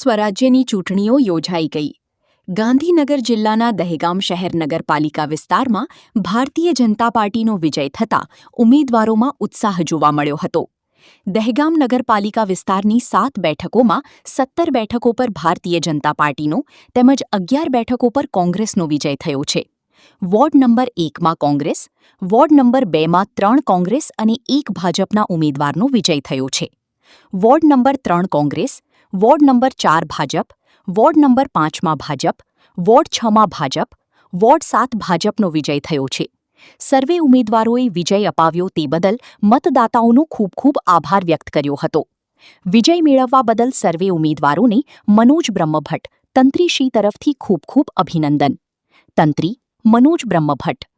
સ્વરાજ્યની ચૂંટણીઓ યોજાઈ ગઈ. ગાંધીનગર જિલ્લાના દહેગામ શહેર નગરપાલિકા વિસ્તારમાં ભારતીય જનતા પાર્ટીનો વિજય થતાં ઉમેદવારોમાં ઉત્સાહ જોવા મળ્યો હતો. દહેગામ નગરપાલિકા વિસ્તારની 7 બેઠકોમાં 17 બેઠકો પર ભારતીય જનતા પાર્ટીનો તેમજ 11 બેઠકો પર કોંગ્રેસનો વિજય થયો છે. વોર્ડ નંબર 1માં કોંગ્રેસ, વોર્ડ નંબર 2માં 3 કોંગ્રેસ અને 1 ભાજપના ઉમેદવારનો વિજય થયો છે. Ward number 3 Congress, ward number 4 Bhajap, ward number 5માં ભાજપ, વોર્ડ 6માં ભાજપ, વોર્ડ 7 ભાજપનો વિજય થયો છે. સર્વે ઉમેદવારોએ વિજય અપાવ્યો તે બદલ મતદાતાઓનો ખૂબ ખૂબ આભાર વ્યક્ત કર્યો હતો. વિજય મેળવવા બદલ સર્વે ઉમેદવારોને મનોજ બ્રહ્મભટ્ટ, તંત્રીશ્રી તરફથી ખૂબ ખૂબ અભિનંદન. તંત્રી મનોજ બ્રહ્મભટ્ટ.